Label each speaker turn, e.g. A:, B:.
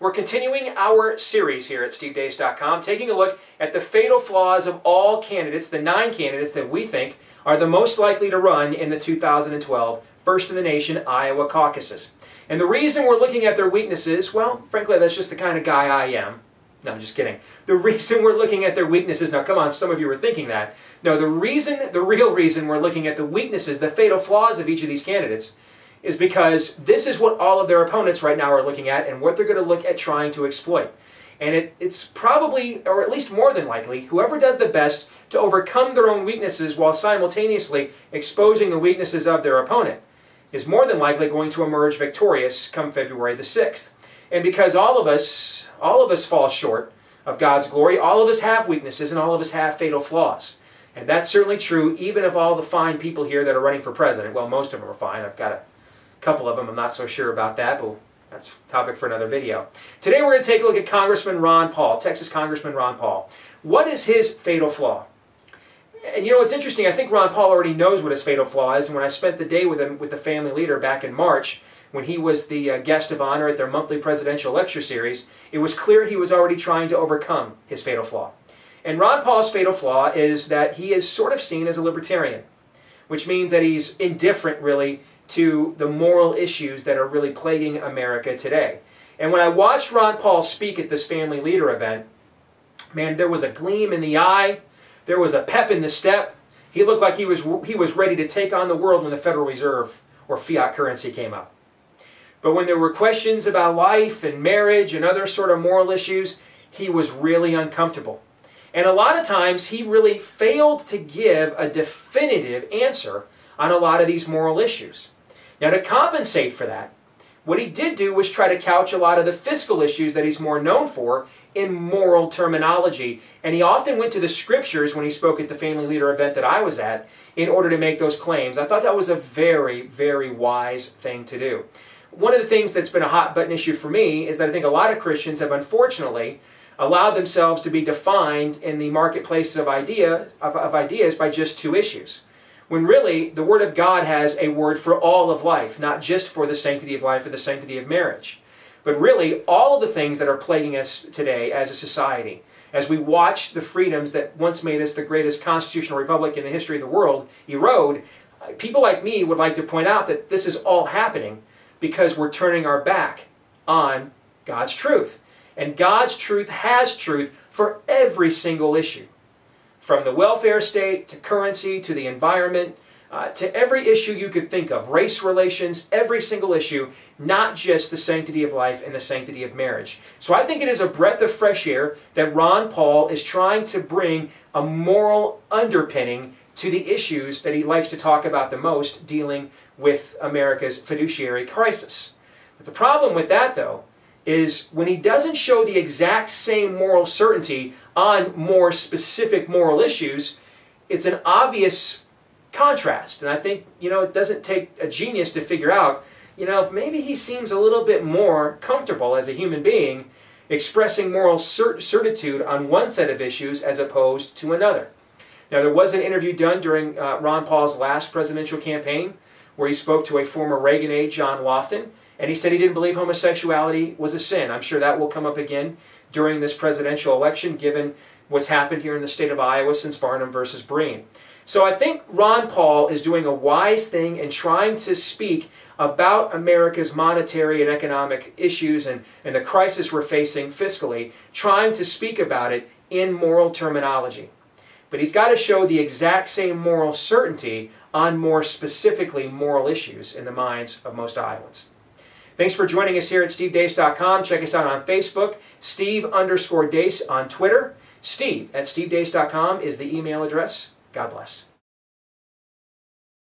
A: We're continuing our series here at stevedeace.com, taking a look at the fatal flaws of all candidates, the 9 candidates that we think are the most likely to run in the 2012 First in the Nation Iowa caucuses. And the reason we're looking at their weaknesses, well, frankly, that's just the kind of guy I am. No, I'm just kidding. The reason we're looking at their weaknesses, now come on, some of you were thinking that. No, the real reason we're looking at the weaknesses, the fatal flaws of each of these candidates, is because this is what all of their opponents right now are looking at and what they're going to look at trying to exploit. And it's probably, or at least more than likely, whoever does the best to overcome their own weaknesses while simultaneously exposing the weaknesses of their opponent is more than likely going to emerge victorious come February the 6th. And because all of us fall short of God's glory, all of us have weaknesses and all of us have fatal flaws. And that's certainly true even of all the fine people here that are running for president. Well, most of them are fine. I've got a couple of them I'm not so sure about that, but that's a topic for another video. Today we're going to take a look at Congressman Ron Paul, Texas Congressman Ron Paul. What is his fatal flaw? And you know, it's interesting, I think Ron Paul already knows what his fatal flaw is, and when I spent the day with him, with the family leader back in March, when he was the guest of honor at their monthly presidential lecture series, it was clear he was already trying to overcome his fatal flaw. And Ron Paul's fatal flaw is that he is sort of seen as a libertarian, which means that he's indifferent, really, to the moral issues that are really plaguing America today. And when I watched Ron Paul speak at this family leader event, man, there was a gleam in the eye, there was a pep in the step. He looked like he was ready to take on the world when the Federal Reserve or fiat currency came up. But when there were questions about life and marriage and other sort of moral issues, he was really uncomfortable. And a lot of times he really failed to give a definitive answer on a lot of these moral issues. Now, to compensate for that, what he did do was try to couch a lot of the fiscal issues that he's more known for in moral terminology. And he often went to the scriptures when he spoke at the family leader event that I was at in order to make those claims. I thought that was a very, very wise thing to do. One of the things that's been a hot button issue for me is that I think a lot of Christians have unfortunately allowed themselves to be defined in the marketplace of ideas by just 2 issues. When really, the Word of God has a word for all of life, not just for the sanctity of life or the sanctity of marriage. But really, all of the things that are plaguing us today as a society, as we watch the freedoms that once made us the greatest constitutional republic in the history of the world erode, people like me would like to point out that this is all happening because we're turning our back on God's truth. And God's truth has truth for every single issue. From the welfare state, to currency, to the environment, to every issue you could think of, race relations, every single issue, not just the sanctity of life and the sanctity of marriage. So I think it is a breath of fresh air that Ron Paul is trying to bring a moral underpinning to the issues that he likes to talk about the most, dealing with America's fiduciary crisis. But the problem with that, though, is when he doesn't show the exact same moral certainty on more specific moral issues, it's an obvious contrast. And I think, you know, it doesn't take a genius to figure out, you know, if maybe he seems a little bit more comfortable as a human being expressing moral certitude on one set of issues as opposed to another. Now, there was an interview done during Ron Paul's last presidential campaign where he spoke to a former Reagan aide, John Lofton, and he said he didn't believe homosexuality was a sin. I'm sure that will come up again during this presidential election, given what's happened here in the state of Iowa since Varnum versus Breen. So I think Ron Paul is doing a wise thing in trying to speak about America's monetary and economic issues and the crisis we're facing fiscally, trying to speak about it in moral terminology. But he's got to show the exact same moral certainty on more specifically moral issues in the minds of most Iowans. Thanks for joining us here at stevedeace.com. Check us out on Facebook, Steve_Deace on Twitter. Steve at stevedeace.com is the email address. God bless.